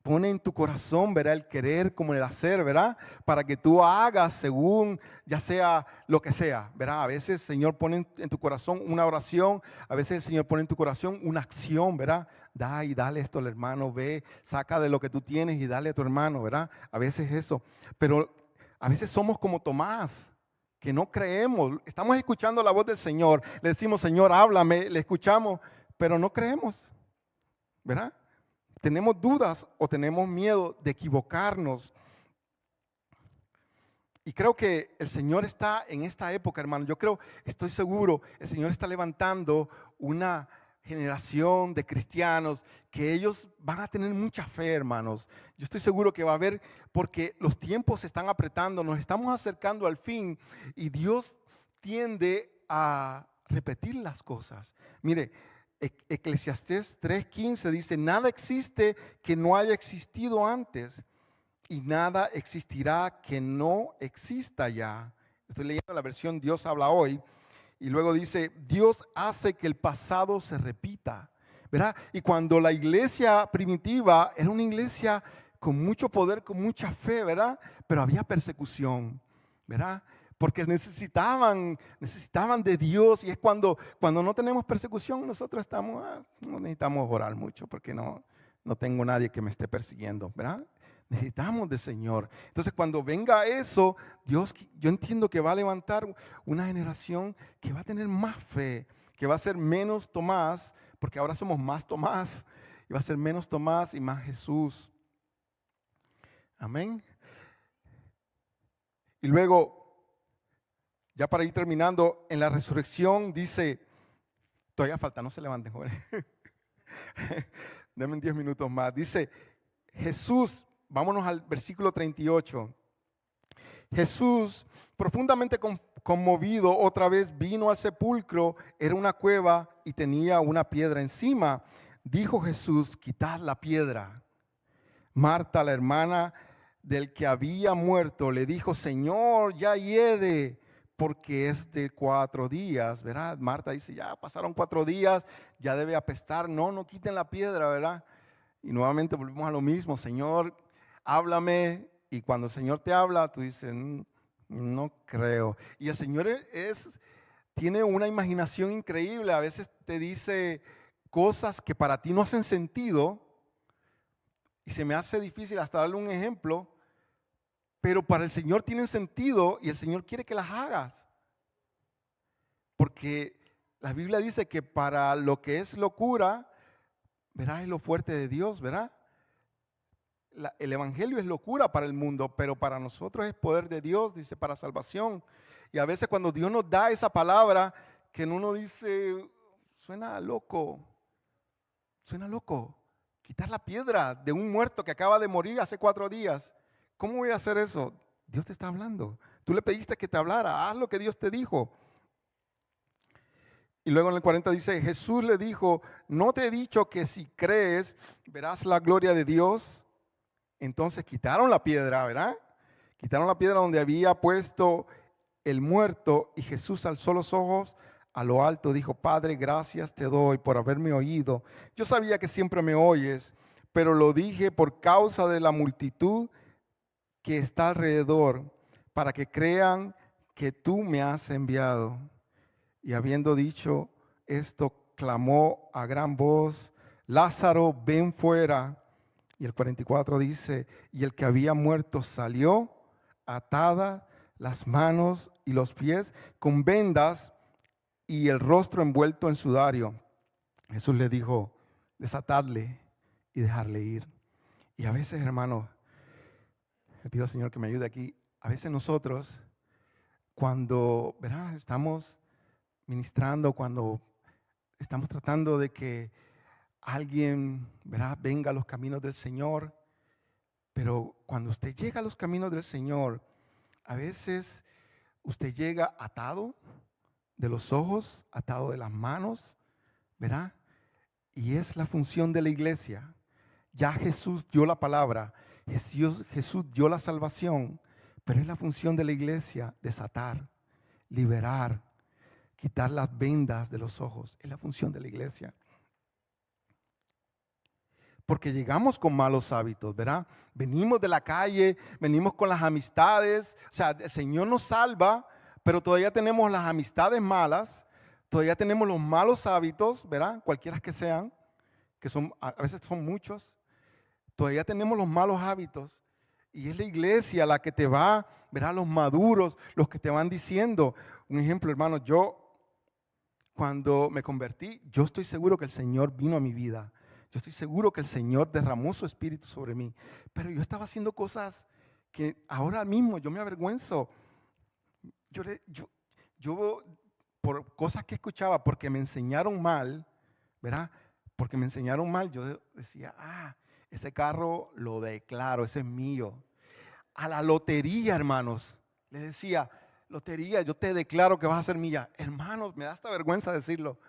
pone en tu corazón, ¿verdad? El querer como el hacer, ¿verdad? Para que tú hagas según, ya sea lo que sea, ¿verdad? A veces el Señor pone en tu corazón una oración, a veces el Señor pone en tu corazón una acción, ¿verdad? Da y dale esto al hermano, ve, saca de lo que tú tienes y dale a tu hermano, ¿verdad? A veces eso, pero a veces somos como Tomás, que no creemos, estamos escuchando la voz del Señor, le decimos, Señor, háblame, le escuchamos, pero no creemos, ¿verdad? Tenemos dudas o tenemos miedo de equivocarnos. Y creo que el Señor está en esta época, hermano, estoy seguro, el Señor está levantando una generación de cristianos que ellos van a tener mucha fe, hermanos. Yo estoy seguro que va a haber, porque los tiempos se están apretando, nos estamos acercando al fin y Dios tiende a repetir las cosas. Mire, Eclesiastés 3:15 dice, nada existe que no haya existido antes y nada existirá que no exista ya. Estoy leyendo la versión Dios habla hoy. Y luego dice, Dios hace que el pasado se repita, ¿verdad? Y cuando la iglesia primitiva era una iglesia con mucho poder, con mucha fe, ¿verdad? Pero había persecución, ¿verdad? Porque necesitaban de Dios. Y es cuando no tenemos persecución, nosotros no necesitamos orar mucho, porque no tengo nadie que me esté persiguiendo, ¿verdad? Necesitamos del Señor. Entonces, cuando venga eso, Dios, yo entiendo que va a levantar una generación que va a tener más fe, que va a ser menos Tomás, porque ahora somos más Tomás, y va a ser menos Tomás y más Jesús. Amén. Y luego, ya para ir terminando, en la resurrección dice, todavía falta, no se levanten, jóvenes. Denme 10 minutos más. Dice, Jesús, vámonos al versículo 38. Jesús, profundamente conmovido, otra vez vino al sepulcro. Era una cueva y tenía una piedra encima. Dijo Jesús, quitad la piedra. Marta, la hermana del que había muerto, le dijo, Señor, ya hiede, porque es de 4 días, ¿verdad? Marta dice, ya pasaron 4 días, ya debe apestar. No quiten la piedra, ¿verdad? Y nuevamente volvemos a lo mismo, Señor, háblame. Y cuando el Señor te habla, tú dices, no creo. Y el Señor tiene una imaginación increíble. A veces te dice cosas que para ti no hacen sentido. Y se me hace difícil hasta darle un ejemplo. Pero para el Señor tienen sentido y el Señor quiere que las hagas. Porque la Biblia dice que para lo que es locura, ¿verdad? Es lo fuerte de Dios, ¿verdad? El evangelio es locura para el mundo, pero para nosotros es poder de Dios, dice, para salvación. Y a veces cuando Dios nos da esa palabra, que uno dice, suena loco, quitar la piedra de un muerto que acaba de morir hace 4 días. ¿Cómo voy a hacer eso? Dios te está hablando. Tú le pediste que te hablara, haz lo que Dios te dijo. Y luego en el 40 dice, Jesús le dijo, ¿no te he dicho que si crees verás la gloria de Dios? Entonces quitaron la piedra, ¿verdad? Quitaron la piedra donde había puesto el muerto y Jesús alzó los ojos a lo alto, dijo, Padre, gracias te doy por haberme oído. Yo sabía que siempre me oyes, pero lo dije por causa de la multitud que está alrededor, para que crean que tú me has enviado. Y habiendo dicho esto, clamó a gran voz, Lázaro, ven fuera. Y el 44 dice, y el que había muerto salió, atada las manos y los pies con vendas y el rostro envuelto en sudario. Jesús le dijo, desatadle y dejarle ir. Y a veces, hermanos, le pido al Señor que me ayude aquí, a veces nosotros, cuando, ¿verdad? Estamos ministrando, cuando estamos tratando de que alguien, ¿verdad?, venga a los caminos del Señor, pero cuando usted llega a los caminos del Señor, a veces usted llega atado de los ojos, atado de las manos, ¿verdad? Y es la función de la iglesia. Ya Jesús dio la palabra, Jesús dio la salvación, pero es la función de la iglesia desatar, liberar, quitar las vendas de los ojos. Es la función de la iglesia. Porque llegamos con malos hábitos, ¿verdad? Venimos de la calle, venimos con las amistades. O sea, el Señor nos salva, pero todavía tenemos las amistades malas, todavía tenemos los malos hábitos, ¿verdad? Cualquiera que sean, que a veces son muchos. Todavía tenemos los malos hábitos. Y es la iglesia la que te va, ¿verdad? Los maduros, los que te van diciendo. Un ejemplo, hermano, yo cuando me convertí, yo estoy seguro que el Señor vino a mi vida. Yo estoy seguro que el Señor derramó su espíritu sobre mí. Pero yo estaba haciendo cosas que ahora mismo yo me avergüenzo. Yo por cosas que escuchaba, porque me enseñaron mal, ¿verdad? Porque me enseñaron mal. Yo decía, ese carro lo declaro, ese es mío. A la lotería, hermanos, les decía, lotería, yo te declaro que vas a ser mía. Hermanos, me da hasta vergüenza decirlo.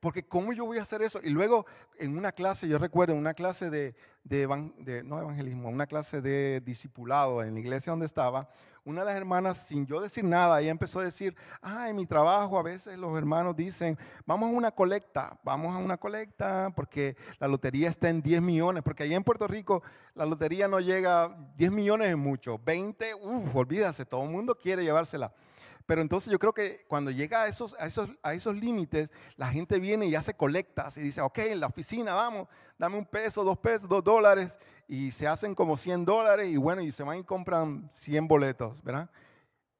Porque ¿cómo yo voy a hacer eso? Y luego en una clase, yo recuerdo, en una clase no evangelismo, una clase de discipulado en la iglesia donde estaba, una de las hermanas, sin yo decir nada, ella empezó a decir, en mi trabajo a veces los hermanos dicen, vamos a una colecta, porque la lotería está en 10 millones, porque allá en Puerto Rico la lotería no llega, 10 millones es mucho, 20, olvídase, todo el mundo quiere llevársela. Pero entonces yo creo que cuando llega a esos límites, la gente viene y hace colectas y dice, ok, en la oficina, vamos, dame un peso, 2 pesos, $2, y se hacen como $100 y bueno, y se van y compran 100 boletos, ¿verdad?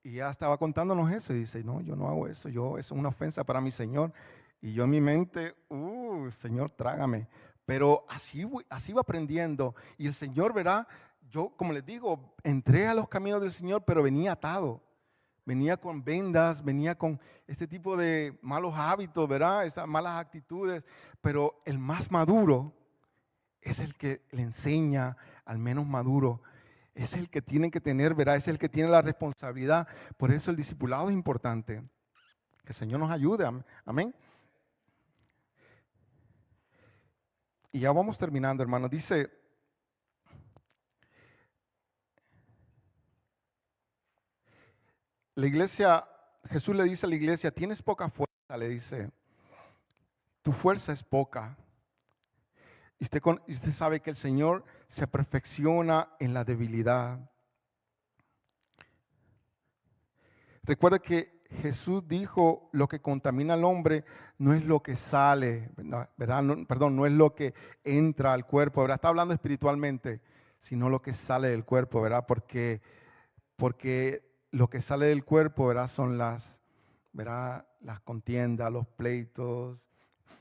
Y ella estaba contándonos eso y dice, no, yo no hago eso, eso es una ofensa para mi Señor. Y yo en mi mente, Señor, trágame. Pero así va aprendiendo. Y el Señor, ¿verdad? Yo, como les digo, entré a los caminos del Señor, pero venía atado. Venía con vendas, venía con este tipo de malos hábitos, ¿verdad? Esas malas actitudes. Pero el más maduro es el que le enseña al menos maduro. Es el que tiene que tener, ¿verdad? Es el que tiene la responsabilidad. Por eso el discipulado es importante. Que el Señor nos ayude. Amén. Y ya vamos terminando, hermano. Dice, la iglesia, Jesús le dice a la iglesia, tienes poca fuerza, le dice, tu fuerza es poca. Y usted sabe que el Señor se perfecciona en la debilidad. Recuerda que Jesús dijo, lo que contamina al hombre no es lo que sale, ¿verdad? No es lo que entra al cuerpo, ¿verdad? Está hablando espiritualmente, sino lo que sale del cuerpo, ¿verdad? Porque lo que sale del cuerpo, ¿verdad? Son ¿verdad? Las contiendas, los pleitos,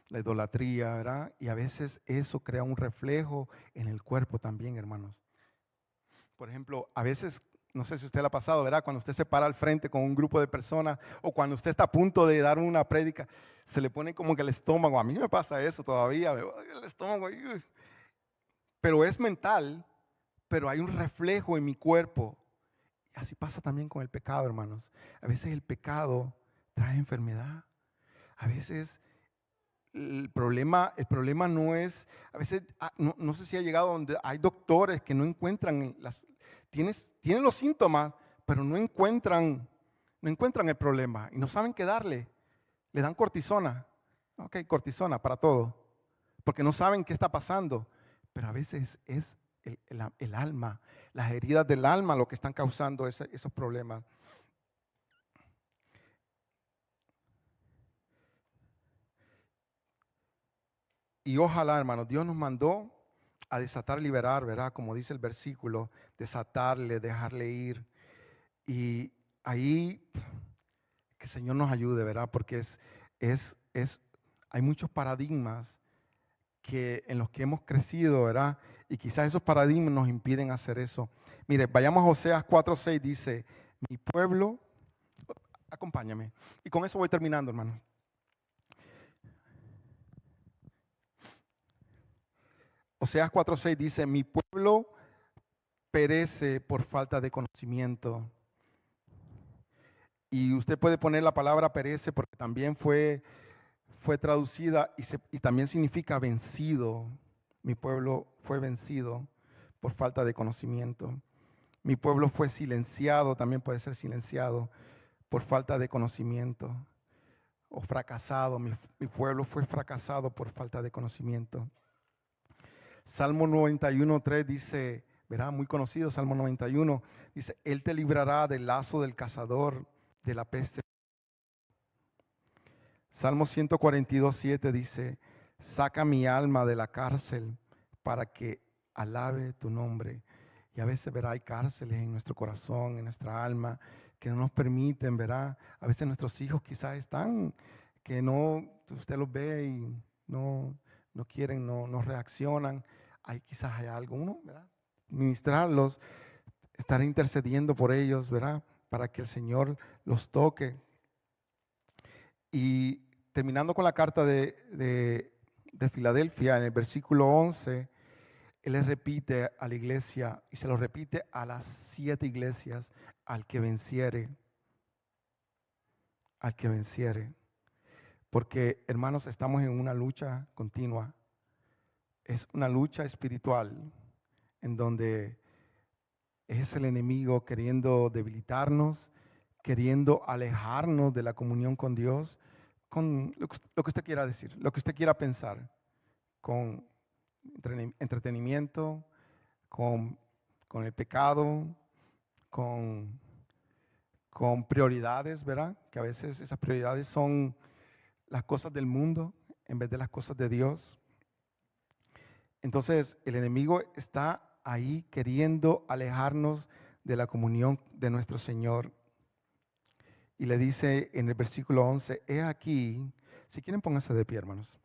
la idolatría, ¿verdad? Y a veces eso crea un reflejo en el cuerpo también, hermanos. Por ejemplo, a veces, no sé si usted le ha pasado, ¿verdad? Cuando usted se para al frente con un grupo de personas o cuando usted está a punto de dar una prédica, se le pone como que el estómago. A mí me pasa eso todavía, el estómago. Pero es mental, pero hay un reflejo en mi cuerpo. Y así pasa también con el pecado, hermanos. A veces el pecado trae enfermedad. A veces el problema no es, a veces, no sé si ha llegado donde hay doctores que no encuentran tienen los síntomas, pero no encuentran el problema y no saben qué darle. Le dan cortisona. Ok, cortisona para todo, porque no saben qué está pasando. Pero a veces es el alma, las heridas del alma lo que están causando esos problemas. Y ojalá, hermanos, Dios nos mandó a desatar, liberar, ¿verdad? Como dice el versículo, desatarle, dejarle ir. Y ahí, que el Señor nos ayude, ¿verdad? Porque hay muchos paradigmas en los que hemos crecido, ¿verdad? Y quizás esos paradigmas nos impiden hacer eso. Mire, vayamos a Oseas 4:6, dice, mi pueblo, acompáñame. Y con eso voy terminando, hermano. Oseas 4:6 dice, mi pueblo perece por falta de conocimiento. Y usted puede poner la palabra perece porque también fue traducida y también significa vencido. Mi pueblo fue vencido por falta de conocimiento. Mi pueblo fue silenciado, también puede ser silenciado por falta de conocimiento. O fracasado, mi pueblo fue fracasado por falta de conocimiento. Salmo 91:3 dice, verá, muy conocido, Salmo 91, dice, Él te librará del lazo del cazador, de la peste. Salmo 142:7 dice, saca mi alma de la cárcel para que alabe tu nombre. Y a veces, verá, hay cárceles en nuestro corazón, en nuestra alma, que no nos permiten, verá. A veces nuestros hijos quizás están, que no, usted los ve y no quieren, no reaccionan. Quizás hay algo, uno, ¿verdad? Ministrarlos, estar intercediendo por ellos, ¿verdad? Para que el Señor los toque. Y terminando con la carta de de Filadelfia, en el versículo 11, Él le repite a la iglesia, y se lo repite a las 7 iglesias: al que venciere, al que venciere. Porque, hermanos, estamos en una lucha continua. Es una lucha espiritual en donde es el enemigo queriendo debilitarnos, queriendo alejarnos de la comunión con Dios, con lo que usted quiera decir, lo que usted quiera pensar, con entretenimiento, con el pecado, con prioridades, ¿verdad? Que a veces esas prioridades son las cosas del mundo en vez de las cosas de Dios. Entonces el enemigo está ahí queriendo alejarnos de la comunión de nuestro Señor. Y le dice en el versículo 11, he aquí, si quieren pónganse de pie, hermanos.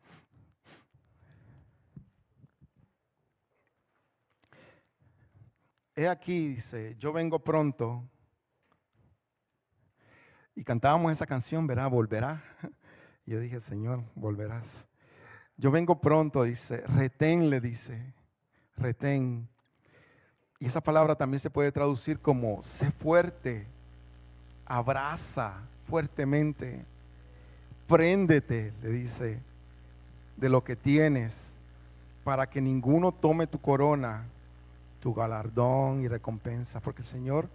He aquí, dice, yo vengo pronto. Y cantábamos esa canción, ¿verdad? Volverá. Y yo dije, Señor, volverás. Yo vengo pronto, dice, retén, le dice, retén. Y esa palabra también se puede traducir como sé fuerte, abraza fuertemente, préndete, le dice, de lo que tienes, para que ninguno tome tu corona, tu galardón y recompensa, porque el Señor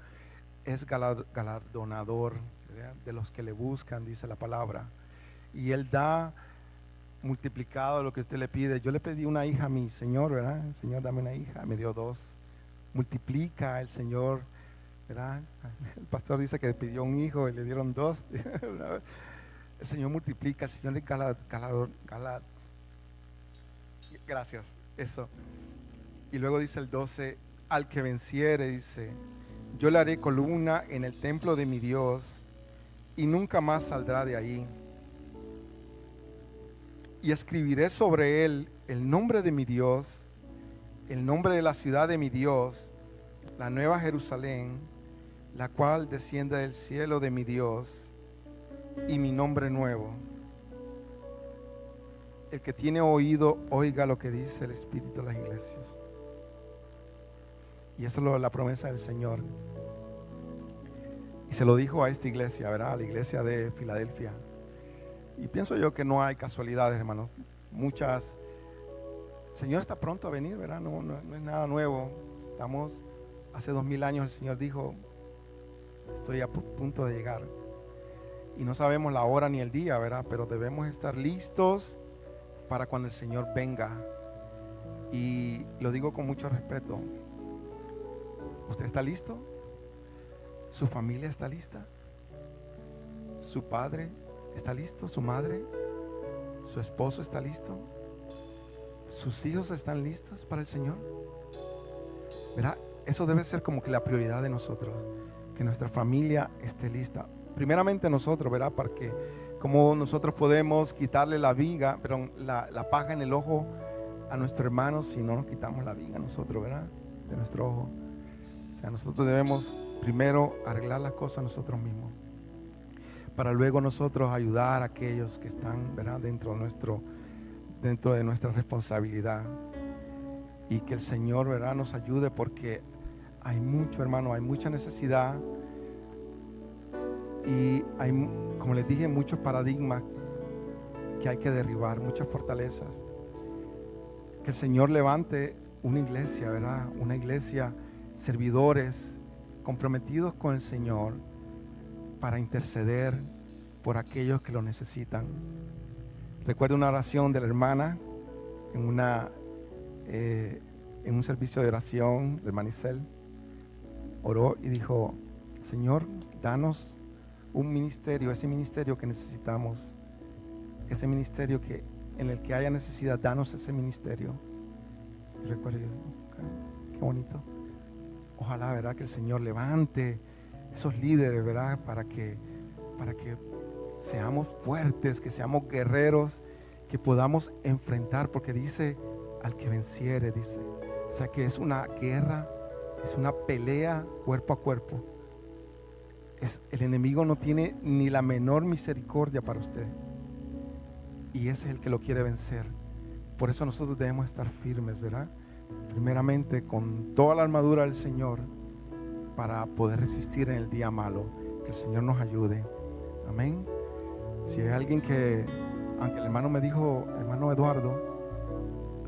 es galardonador, ¿verdad?, de los que le buscan, dice la palabra, y Él da multiplicado lo que usted le pide. Yo le pedí una hija a mi Señor, ¿verdad? El Señor, dame una hija, me dio 2. Multiplica el Señor, ¿verdad? El pastor dice que pidió un hijo y le dieron 2. El Señor multiplica, el Señor es gracias, eso. Y luego dice el 12, al que venciere, dice, yo le haré columna en el templo de mi Dios y nunca más saldrá de ahí. Y escribiré sobre él el nombre de mi Dios, el nombre de la ciudad de mi Dios, la nueva Jerusalén, la cual desciende del cielo de mi Dios, y mi nombre nuevo. El que tiene oído, oiga lo que dice el Espíritu de las iglesias. Y eso es la promesa del Señor. Y se lo dijo a esta iglesia, ¿verdad? A la iglesia de Filadelfia. Y pienso yo que no hay casualidades, hermanos. Muchas. El Señor está pronto a venir, ¿verdad? No es nada nuevo. Estamos, hace 2000 años el Señor dijo, estoy a punto de llegar. Y no sabemos la hora ni el día, ¿verdad? Pero debemos estar listos para cuando el Señor venga. Y lo digo con mucho respeto. ¿Usted está listo? ¿Su familia está lista? ¿Su padre está listo? ¿Su madre? ¿Su esposo está listo? ¿Sus hijos están listos para el Señor? ¿Verdad? Eso debe ser como que la prioridad de nosotros, que nuestra familia esté lista. Primeramente nosotros, ¿verdad? Porque como nosotros podemos quitarle la viga, pero la paja en el ojo a nuestro hermano si no nos quitamos la viga nosotros, ¿verdad? De nuestro ojo. O sea, nosotros debemos primero arreglar las cosas nosotros mismos, para luego nosotros ayudar a aquellos que están, ¿verdad?, dentro de nuestra responsabilidad. Y que el Señor, ¿verdad?, nos ayude, porque hay mucho, hermano, hay mucha necesidad. Y hay, como les dije, muchos paradigmas que hay que derribar, muchas fortalezas. Que el Señor levante una iglesia, ¿verdad? Una iglesia, servidores comprometidos con el Señor para interceder por aquellos que lo necesitan. Recuerdo una oración de la hermana en un servicio de oración, la hermana Isel oró y dijo, Señor, danos un ministerio, ese ministerio que necesitamos, ese ministerio en el que haya necesidad, danos ese ministerio. Y recuerdo, qué bonito. Ojalá, ¿verdad?, que el Señor levante esos líderes, ¿verdad?, para que seamos fuertes, que seamos guerreros, que podamos enfrentar, porque dice al que venciere, dice. O sea que es una guerra, es una pelea cuerpo a cuerpo. El enemigo no tiene ni la menor misericordia para usted, y ese es el que lo quiere vencer. por eso nosotros debemos estar firmes, ¿verdad? Primeramente con toda la armadura del Señor para poder resistir en el día malo. Que el Señor nos ayude. Amén. Si hay alguien que, aunque el hermano me dijo, hermano Eduardo,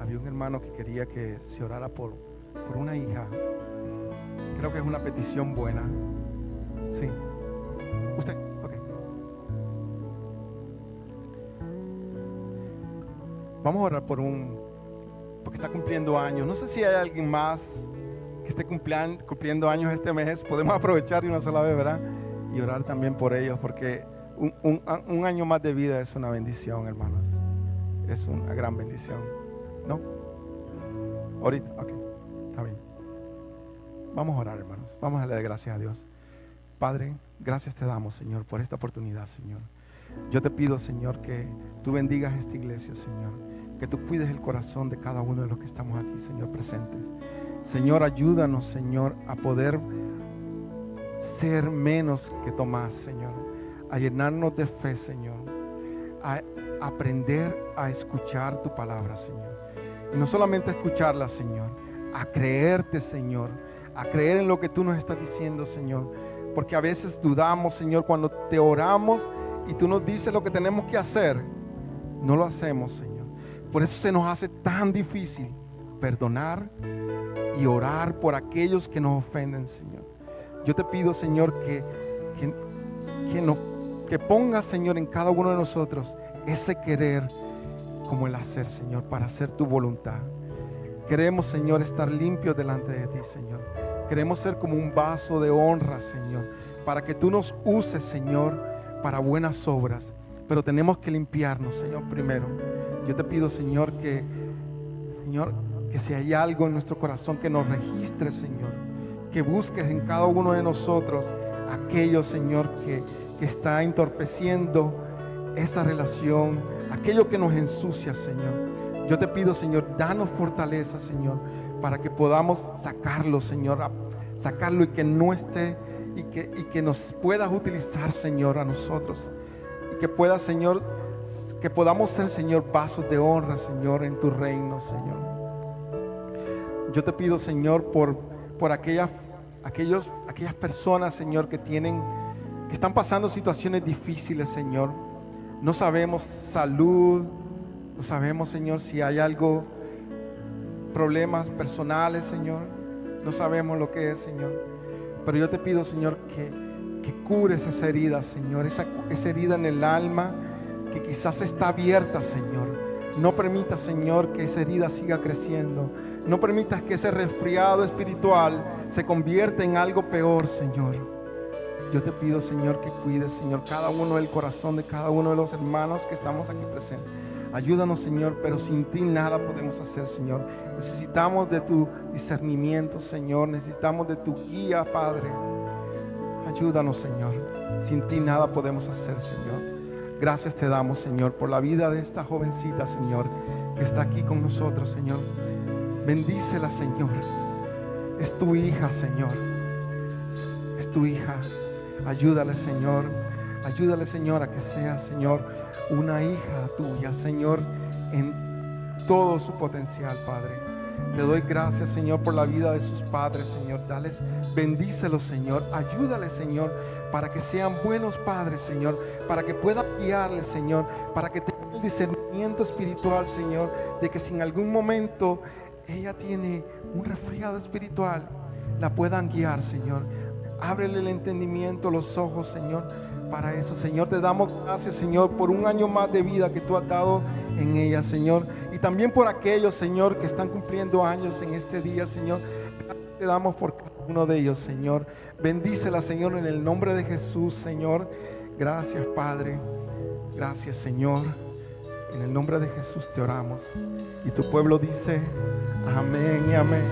había un hermano que quería que se orara por una hija. Creo que es una petición buena. Sí. ¿Usted? Ok. Vamos a orar porque está cumpliendo años. No sé si hay alguien más que esté cumpliendo años este mes. Podemos aprovechar y una sola vez, ¿verdad? Y orar también por ellos, porque un año más de vida es una bendición, hermanos. Es una gran bendición. ¿No? Ahorita, ok, está bien. Vamos a orar, hermanos. Vamos a darle gracias a Dios. Padre, gracias te damos, Señor, por esta oportunidad, Señor. Yo te pido, Señor, que tú bendigas esta iglesia, Señor. Que tú cuides el corazón de cada uno de los que estamos aquí, Señor, presentes. Señor, ayúdanos, Señor, a poder ser menos que Tomás, Señor. A llenarnos de fe, Señor. A aprender a escuchar tu palabra, Señor. Y no solamente a escucharla, Señor, a creerte, Señor, a creer en lo que tú nos estás diciendo, Señor, porque a veces dudamos, Señor, cuando te oramos y tú nos dices lo que tenemos que hacer, no lo hacemos, Señor. Por eso se nos hace tan difícil perdonar y orar por aquellos que nos ofenden, Señor. Yo te pido, Señor, que pongas, Señor, en cada uno de nosotros ese querer como el hacer, Señor, para hacer tu voluntad. Queremos, Señor, estar limpios delante de ti, Señor. Queremos ser como un vaso de honra, Señor, para que tú nos uses, Señor, para buenas obras. Pero tenemos que limpiarnos, Señor, primero. Yo te pido, Señor, que si hay algo en nuestro corazón, que nos registres, Señor. Que busques en cada uno de nosotros aquello, Señor, que está entorpeciendo esa relación, aquello que nos ensucia, Señor. Yo te pido, Señor, danos fortaleza, Señor, para que podamos sacarlo, Señor, sacarlo y que no esté, y que nos puedas utilizar, Señor, a nosotros, y que pueda, Señor, que podamos ser, Señor, vasos de honra, Señor, en tu reino, Señor. Yo te pido, Señor, por aquellas personas, Señor, que están pasando situaciones difíciles, Señor. No sabemos salud, no sabemos, Señor, si hay algo, problemas personales, Señor. No sabemos lo que es, Señor. Pero yo te pido, Señor, que cures esa herida, Señor. Esa herida en el alma que quizás está abierta, Señor. No permitas, Señor, que esa herida siga creciendo. No permitas que ese resfriado espiritual se convierta en algo peor, Señor. Yo te pido, Señor, que cuides, Señor, cada uno del corazón de cada uno de los hermanos que estamos aquí presentes. Ayúdanos, Señor, pero sin ti nada podemos hacer, Señor. Necesitamos de tu discernimiento, Señor. Necesitamos de tu guía, Padre. Ayúdanos, Señor. Sin ti nada podemos hacer, Señor. Gracias te damos, Señor, por la vida de esta jovencita, Señor, que está aquí con nosotros, Señor. Bendícela, Señor. Es tu hija, Señor. Es tu hija. Ayúdale, Señor. Ayúdale, Señor, a que sea, Señor, una hija tuya, Señor, en todo su potencial, Padre. Te doy gracias, Señor, por la vida de sus padres, Señor. Bendícelos, Señor. Ayúdale, Señor, para que sean buenos padres, Señor. Para que puedan guiarles, Señor. Para que tengan el discernimiento espiritual, Señor, de que si en algún momento ella tiene un resfriado espiritual, la puedan guiar, Señor. Ábrele el entendimiento, los ojos, Señor, para eso. Señor, te damos gracias, Señor, por un año más de vida que tú has dado en ella, Señor. Y también por aquellos, Señor, que están cumpliendo años en este día, Señor. Te damos por cada uno de ellos, Señor. Bendícela, Señor, en el nombre de Jesús, Señor. Gracias, Padre. Gracias, Señor. En el nombre de Jesús te oramos. Y tu pueblo dice, amén y amén.